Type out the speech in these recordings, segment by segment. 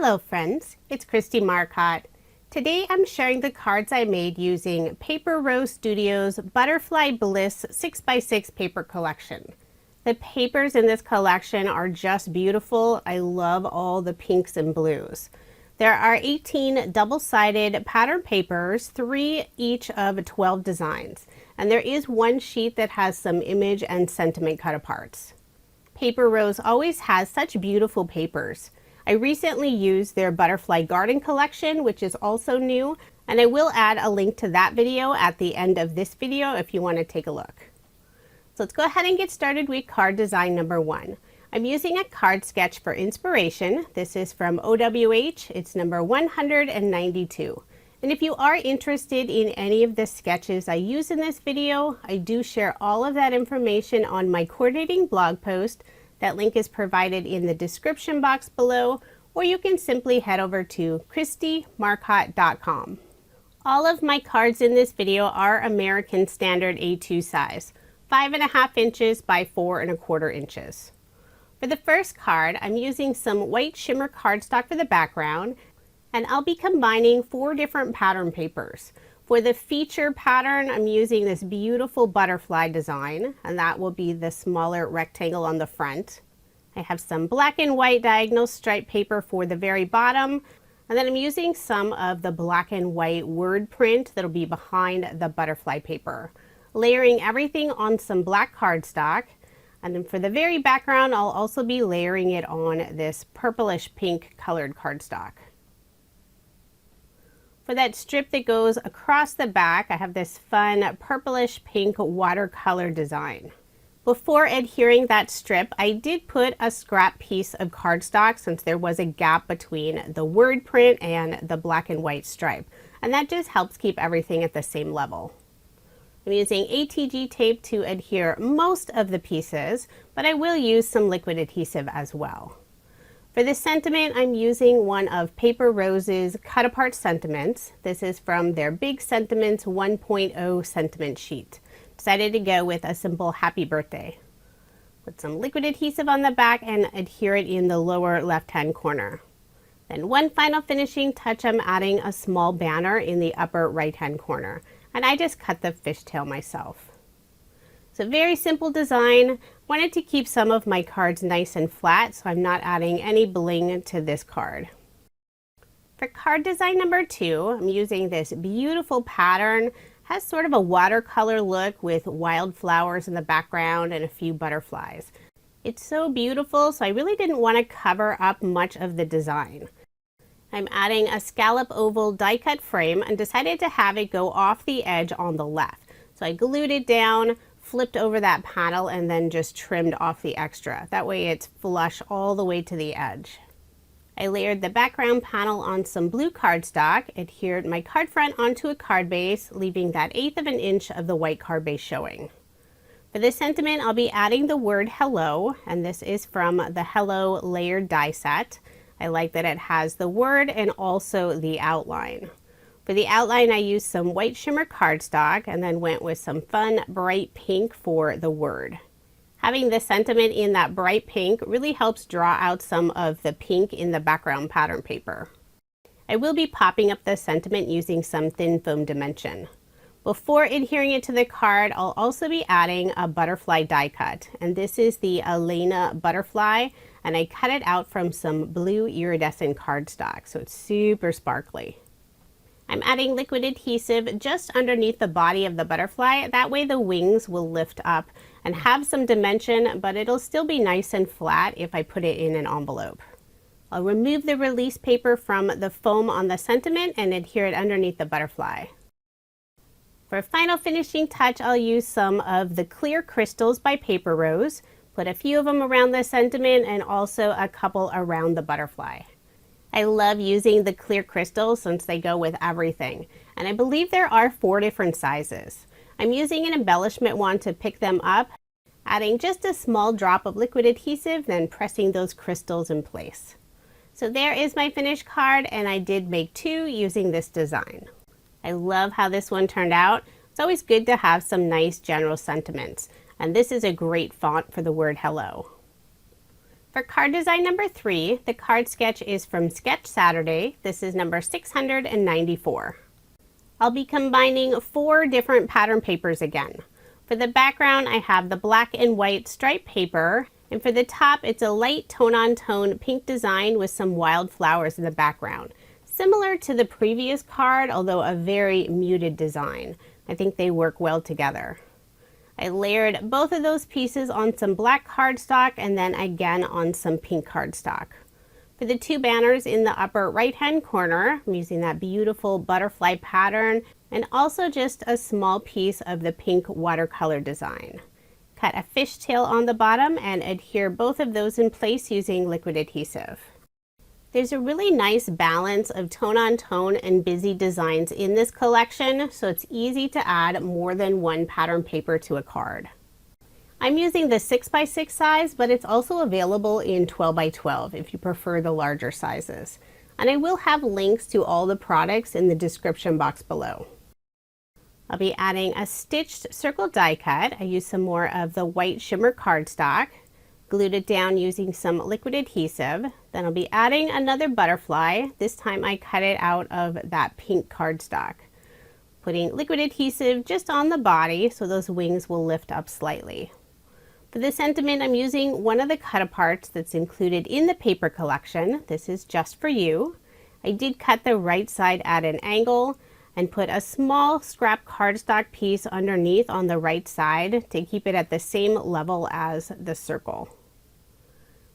Hello friends, it's Kristie Marcotte. Today I'm sharing the cards I made using Paper Rose Studios Butterfly Bliss 6x6 paper collection. The papers in this collection are just beautiful. I love all the pinks and blues. There are 18 double-sided pattern papers, 3 each of 12 designs. And there is one sheet that has some image and sentiment cut aparts. Paper Rose always has such beautiful papers. I recently used their Butterfly Garden collection, which is also new, and I will add a link to that video at the end of this video if you want to take a look. So let's go ahead and get started with card design number 1. I'm using a card sketch for inspiration. This is from OWH. It's number 192. And if you are interested in any of the sketches I use in this video, I do share all of that information on my coordinating blog post. That link is provided in the description box below, or you can simply head over to KristieMarcotte.com. All of my cards in this video are American Standard A2 size, 5.5 inches by 4.25 inches. For the first card, I'm using some white shimmer cardstock for the background, and I'll be combining 4 different pattern papers. For the feature pattern, I'm using this beautiful butterfly design, and that will be the smaller rectangle on the front. I have some black and white diagonal stripe paper for the very bottom, and then I'm using some of the black and white word print that'll be behind the butterfly paper. Layering everything on some black cardstock, and then for the very background, I'll also be layering it on this purplish pink colored cardstock. For that strip that goes across the back, I have this fun purplish pink watercolor design. Before adhering that strip, I did put a scrap piece of cardstock since there was a gap between the word print and the black and white stripe. And that just helps keep everything at the same level. I'm using ATG tape to adhere most of the pieces, but I will use some liquid adhesive as well. For the sentiment, I'm using one of Paper Rose's cut apart sentiments. This is from their Big Sentiments 1.0 sentiment sheet. Decided to go with a simple happy birthday. Put some liquid adhesive on the back and adhere it in the lower left-hand corner. Then one final finishing touch, I'm adding a small banner in the upper right-hand corner. And I just cut the fishtail myself. It's a very simple design. Wanted to keep some of my cards nice and flat, so I'm not adding any bling to this card. For card design number 2, I'm using this beautiful pattern. Has sort of a watercolor look with wildflowers in the background and a few butterflies. It's so beautiful, so I really didn't want to cover up much of the design. I'm adding a scallop oval die cut frame and decided to have it go off the edge on the left. So I glued it down, flipped over that panel, and then just trimmed off the extra. That way it's flush all the way to the edge. I layered the background panel on some blue cardstock, adhered my card front onto a card base, leaving that 1/8 of an inch of the white card base showing. For this sentiment, I'll be adding the word hello, and this is from the Hello layered die set. I like that it has the word and also the outline. For the outline, I used some white shimmer cardstock and then went with some fun bright pink for the word. Having the sentiment in that bright pink really helps draw out some of the pink in the background pattern paper. I will be popping up the sentiment using some thin foam dimension. Before adhering it to the card, I'll also be adding a butterfly die cut, and this is the Elena Butterfly, and I cut it out from some blue iridescent cardstock, so it's super sparkly. I'm adding liquid adhesive just underneath the body of the butterfly. That way the wings will lift up and have some dimension, but it'll still be nice and flat if I put it in an envelope. I'll remove the release paper from the foam on the sentiment and adhere it underneath the butterfly. For a final finishing touch, I'll use some of the clear crystals by Paper Rose. Put a few of them around the sentiment and also a couple around the butterfly. I love using the clear crystals since they go with everything, and I believe there are 4 different sizes. I'm using an embellishment wand to pick them up, adding just a small drop of liquid adhesive, then pressing those crystals in place. So there is my finished card, and I did make 2 using this design. I love how this one turned out. It's always good to have some nice general sentiments, and this is a great font for the word hello. For card design number 3, the card sketch is from Sketch Saturday. This is number 694. I'll be combining 4 different pattern papers again. For the background, I have the black and white striped paper, and for the top, it's a light tone-on-tone pink design with some wild flowers in the background. Similar to the previous card, although a very muted design. I think they work well together. I layered both of those pieces on some black cardstock and then again on some pink cardstock. For the 2 banners in the upper right hand corner, I'm using that beautiful butterfly pattern and also just a small piece of the pink watercolor design. Cut a fishtail on the bottom and adhere both of those in place using liquid adhesive. There's a really nice balance of tone-on-tone and busy designs in this collection, so it's easy to add more than one pattern paper to a card. I'm using the 6x6 size, but it's also available in 12x12 if you prefer the larger sizes. And I will have links to all the products in the description box below. I'll be adding a stitched circle die cut. I used some more of the white shimmer cardstock. Glued it down using some liquid adhesive. Then I'll be adding another butterfly. This time I cut it out of that pink cardstock. Putting liquid adhesive just on the body so those wings will lift up slightly. For the sentiment, I'm using one of the cut-aparts that's included in the paper collection. This is just for you. I did cut the right side at an angle and put a small scrap cardstock piece underneath on the right side to keep it at the same level as the circle.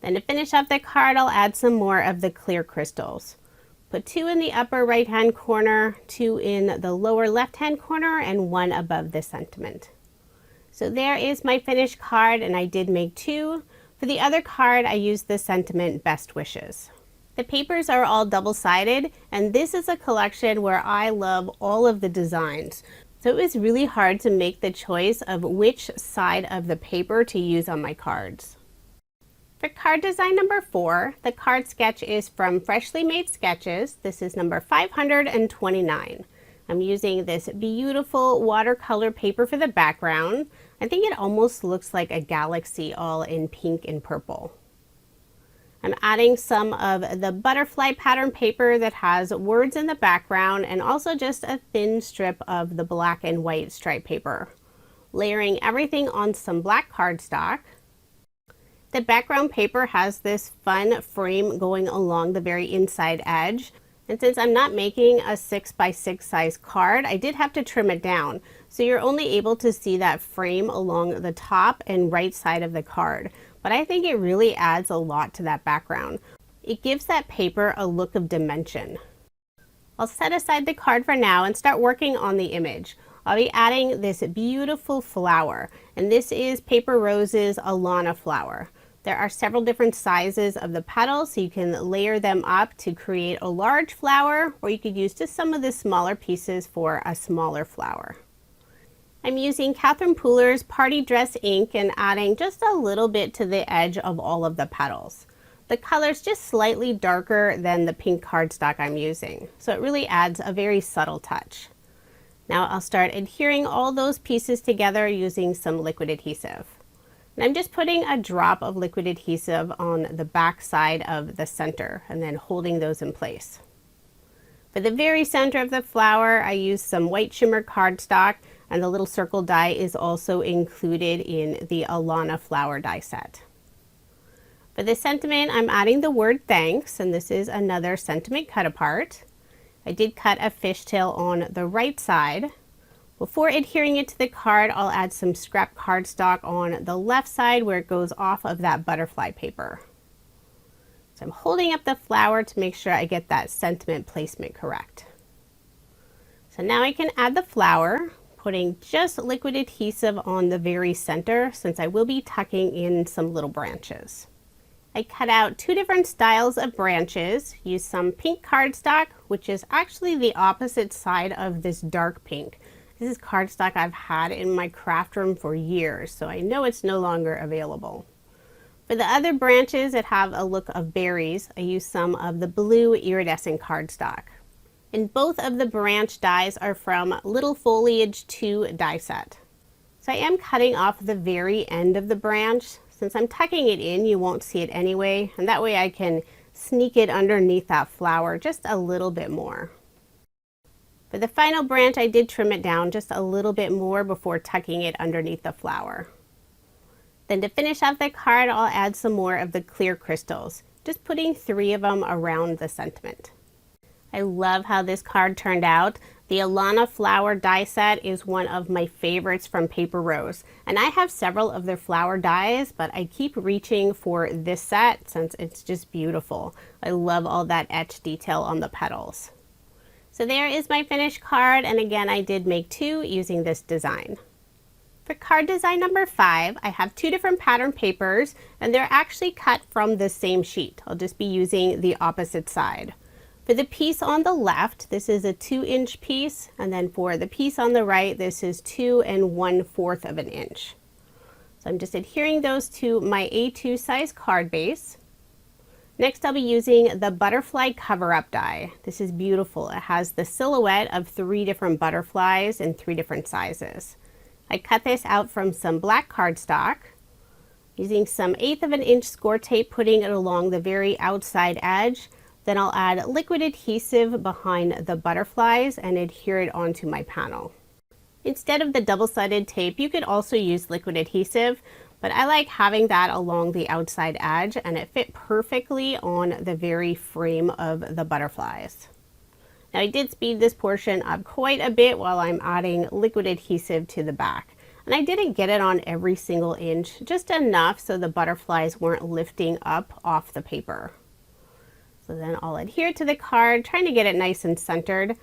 Then to finish off the card, I'll add some more of the clear crystals. Put 2 in the upper right hand corner, 2 in the lower left hand corner, and 1 above the sentiment. So there is my finished card, and I did make 2. For the other card, I used the sentiment Best Wishes. The papers are all double-sided, and this is a collection where I love all of the designs. So it was really hard to make the choice of which side of the paper to use on my cards. For card design number 4, the card sketch is from Freshly Made Sketches. This is number 529. I'm using this beautiful watercolor paper for the background. I think it almost looks like a galaxy all in pink and purple. I'm adding some of the butterfly pattern paper that has words in the background and also just a thin strip of the black and white stripe paper. Layering everything on some black cardstock. The background paper has this fun frame going along the very inside edge. And since I'm not making a 6x6 size card, I did have to trim it down. So you're only able to see that frame along the top and right side of the card. But I think it really adds a lot to that background. It gives that paper a look of dimension. I'll set aside the card for now and start working on the image. I'll be adding this beautiful flower, and this is Paper Rose's Alana Flower. There are several different sizes of the petals, so you can layer them up to create a large flower, or you could use just some of the smaller pieces for a smaller flower. I'm using Catherine Pooler's Party Dress ink and adding just a little bit to the edge of all of the petals. The color's just slightly darker than the pink cardstock I'm using, so it really adds a very subtle touch. Now I'll start adhering all those pieces together using some liquid adhesive. And I'm just putting a drop of liquid adhesive on the back side of the center and then holding those in place. For the very center of the flower, I used some white shimmer cardstock, and the little circle die is also included in the Alana Flower die set. For the sentiment, I'm adding the word thanks, and this is another sentiment cut apart. I did cut a fishtail on the right side. Before adhering it to the card, I'll add some scrap cardstock on the left side where it goes off of that butterfly paper. So I'm holding up the flower to make sure I get that sentiment placement correct. So now I can add the flower, putting just liquid adhesive on the very center since I will be tucking in some little branches. I cut out 2 different styles of branches, used some pink cardstock, which is actually the opposite side of this dark pink. This is cardstock I've had in my craft room for years, so I know it's no longer available. For the other branches that have a look of berries, I used some of the blue iridescent cardstock. And both of the branch dies are from Little Foliage 2 die set. So I am cutting off the very end of the branch Since I'm tucking it in, you won't see it anyway, and that way I can sneak it underneath that flower just a little bit more. For the final branch, I did trim it down just a little bit more before tucking it underneath the flower. Then to finish off the card, I'll add some more of the clear crystals, just putting 3 of them around the sentiment. I love how this card turned out. The Alana Flower die set is one of my favorites from Paper Rose, and I have several of their flower dies, but I keep reaching for this set since it's just beautiful. I love all that etched detail on the petals. So there is my finished card, and again I did make 2 using this design. For card design number 5, I have 2 different pattern papers, and they're actually cut from the same sheet. I'll just be using the opposite side. For the piece on the left, this is a 2-inch piece, and then for the piece on the right, this is 2 1/4 of an inch. So I'm just adhering those to my A2 size card base. Next, I'll be using the Butterfly cover-up die. This is beautiful. It has the silhouette of 3 different butterflies in 3 different sizes. I cut this out from some black cardstock, using some 1/8 of an inch score tape, putting it along the very outside edge. Then I'll add liquid adhesive behind the butterflies and adhere it onto my panel. Instead of the double-sided tape, you could also use liquid adhesive, but I like having that along the outside edge, and it fit perfectly on the very frame of the butterflies. Now I did speed this portion up quite a bit while I'm adding liquid adhesive to the back. And I didn't get it on every single inch, just enough so the butterflies weren't lifting up off the paper. So then I'll adhere to the card, trying to get it nice and centered.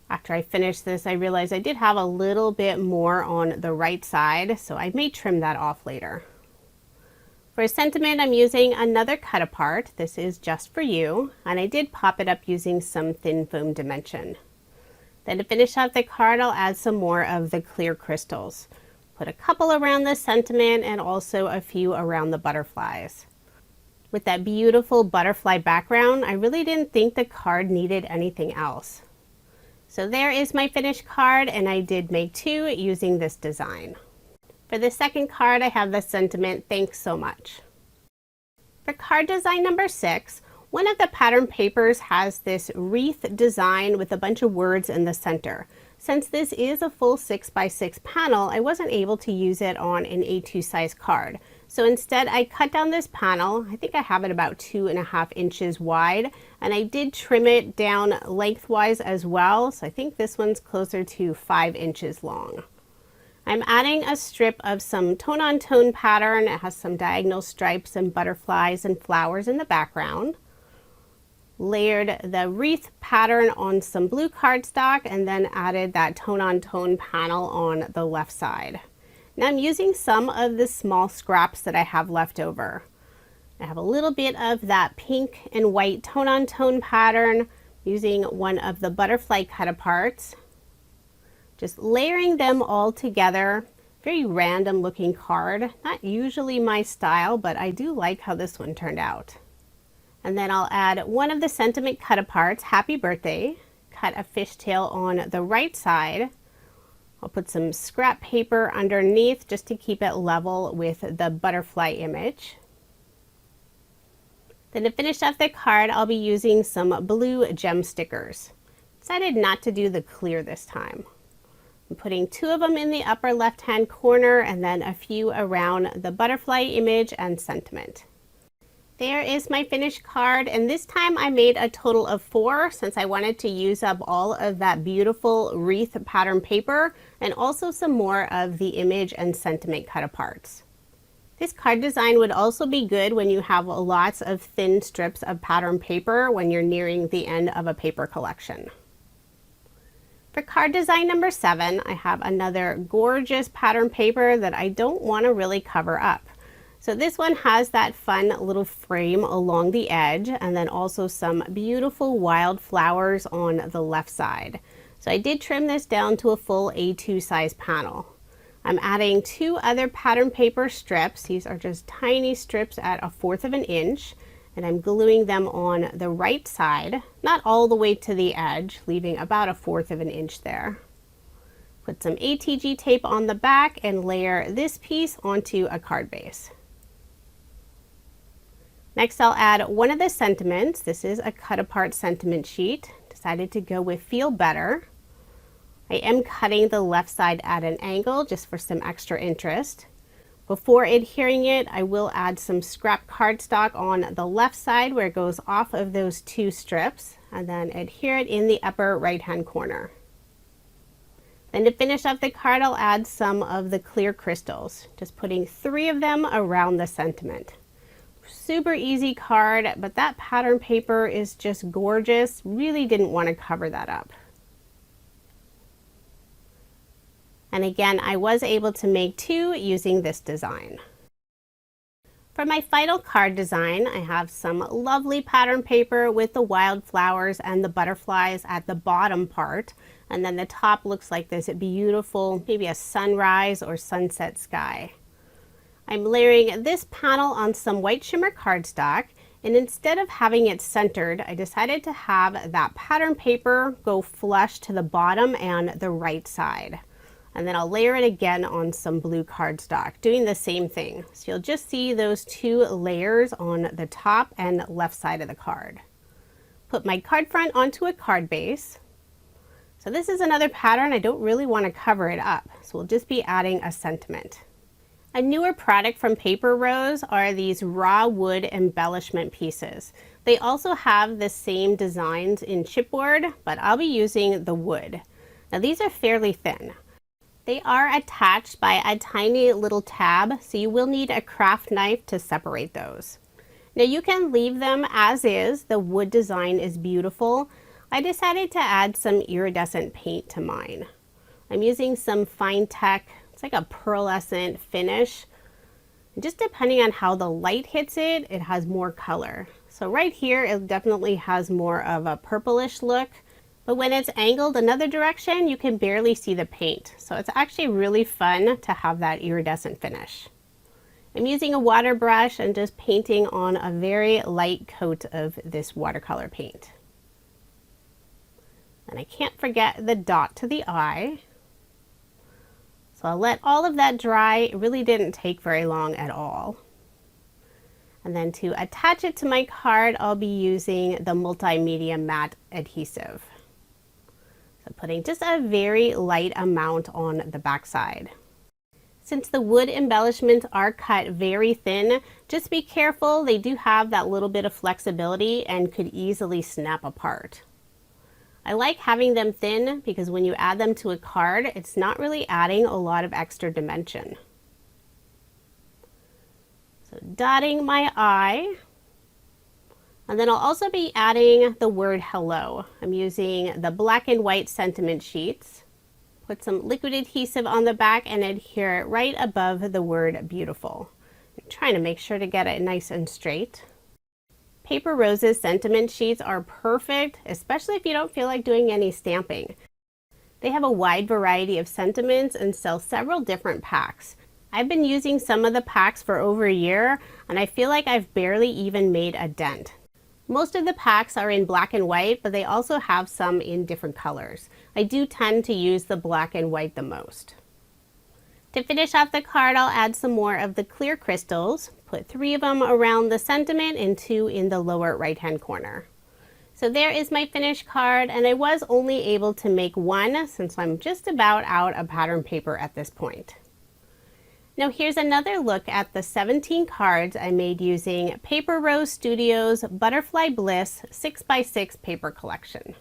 After I finish this, I realized I did have a little bit more on the right side, so I may trim that off later. For a sentiment, I'm using another cut apart. This is Just For You, and I did pop it up using some thin foam dimension. Then to finish off the card, I'll add some more of the clear crystals. Put a couple around the sentiment and also a few around the butterflies. With that beautiful butterfly background, I really didn't think the card needed anything else. So there is my finished card, and I did make 2 using this design. For the second card, I have the sentiment, Thanks So Much. For card design number 6, one of the pattern papers has this wreath design with a bunch of words in the center. Since this is a full 6x6 panel, I wasn't able to use it on an A2 size card. So instead I cut down this panel. I think I have it about 2.5 inches wide, and I did trim it down lengthwise as well. So I think this one's closer to 5 inches long. I'm adding a strip of some tone-on-tone pattern. It has some diagonal stripes and butterflies and flowers in the background. Layered the wreath pattern on some blue cardstock, and then added that tone-on-tone panel on the left side. Now I'm using some of the small scraps that I have left over. I have a little bit of that pink and white tone-on-tone pattern, using one of the butterfly cut-aparts. Just layering them all together. Very random looking card. Not usually my style, but I do like how this one turned out. And then I'll add one of the sentiment cut-aparts, Happy Birthday. Cut a fishtail on the right side. I'll put some scrap paper underneath just to keep it level with the butterfly image. Then to finish off the card, I'll be using some blue gem stickers. Decided not to do the clear this time. I'm putting 2 of them in the upper left-hand corner, and then a few around the butterfly image and sentiment. There is my finished card, and this time I made a total of 4 since I wanted to use up all of that beautiful wreath pattern paper and also some more of the image and sentiment cut-aparts. This card design would also be good when you have lots of thin strips of pattern paper when you're nearing the end of a paper collection. For card design number 7, I have another gorgeous pattern paper that I don't want to really cover up. So this one has that fun little frame along the edge, and then also some beautiful wild flowers on the left side. So I did trim this down to a full A2 size panel. I'm adding 2 other pattern paper strips. These are just tiny strips at 1/4 of an inch, and I'm gluing them on the right side, not all the way to the edge, leaving about 1/4 of an inch there. Put some ATG tape on the back and layer this piece onto a card base. Next, I'll add one of the sentiments. This is a cut apart sentiment sheet. Decided to go with Feel Better. I am cutting the left side at an angle just for some extra interest. Before adhering it, I will add some scrap cardstock on the left side where it goes off of those two strips, and then adhere it in the upper right hand corner. Then to finish up the card, I'll add some of the clear crystals, just putting 3 of them around the sentiment. Super easy card, but that pattern paper is just gorgeous. Really didn't want to cover that up. And again, I was able to make 2 using this design. For my final card design, I have some lovely pattern paper with the wildflowers and the butterflies at the bottom part. And then the top looks like this beautiful, maybe a sunrise or sunset sky. I'm layering this panel on some white shimmer cardstock, and instead of having it centered, I decided to have that pattern paper go flush to the bottom and the right side. And then I'll layer it again on some blue cardstock, doing the same thing. So you'll just see those 2 layers on the top and left side of the card. Put my card front onto a card base. So this is another pattern. I don't really want to cover it up, so we'll just be adding a sentiment. A newer product from Paper Rose are these raw wood embellishment pieces. They also have the same designs in chipboard, but I'll be using the wood. Now these are fairly thin. They are attached by a tiny little tab, so you will need a craft knife to separate those. Now you can leave them as is. The wood design is beautiful. I decided to add some iridescent paint to mine. I'm using some Finetec. It's like a pearlescent finish. Just depending on how the light hits it, it has more color. So right here, it definitely has more of a purplish look. But when it's angled another direction, you can barely see the paint. So it's actually really fun to have that iridescent finish. I'm using a water brush and just painting on a very light coat of this watercolor paint. And I can't forget the dot to the eye. So I'll let all of that dry. It really didn't take very long at all. And then to attach it to my card, I'll be using the multimedia matte adhesive. So putting just a very light amount on the back side. Since the wood embellishments are cut very thin, just be careful. They do have that little bit of flexibility and could easily snap apart. I like having them thin because when you add them to a card, it's not really adding a lot of extra dimension. So dotting my eye. And then I'll also be adding the word hello. I'm using the black and white sentiment sheets. Put some liquid adhesive on the back and adhere it right above the word beautiful. I'm trying to make sure to get it nice and straight. Paper Rose's sentiment sheets are perfect, especially if you don't feel like doing any stamping. They have a wide variety of sentiments and sell several different packs. I've been using some of the packs for over a year, and I feel like I've barely even made a dent. Most of the packs are in black and white, but they also have some in different colors. I do tend to use the black and white the most. To finish off the card, I'll add some more of the clear crystals. Put 3 of them around the sentiment and 2 in the lower right hand corner. So there is my finished card, and I was only able to make 1 since I'm just about out of pattern paper at this point. Now here's another look at the 17 cards I made using Paper Rose Studios Butterfly Bliss 6x6 paper collection.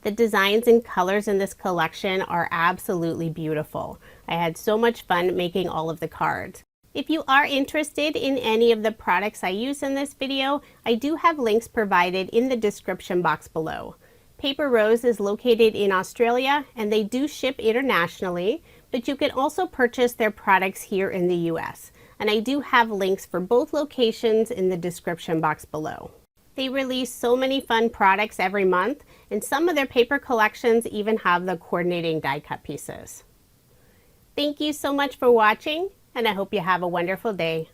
The designs and colors in this collection are absolutely beautiful. I had so much fun making all of the cards. If you are interested in any of the products I use in this video, I do have links provided in the description box below. Paper Rose is located in Australia and they do ship internationally, but you can also purchase their products here in the US. And I do have links for both locations in the description box below. They release so many fun products every month, and some of their paper collections even have the coordinating die cut pieces. Thank you so much for watching, and I hope you have a wonderful day.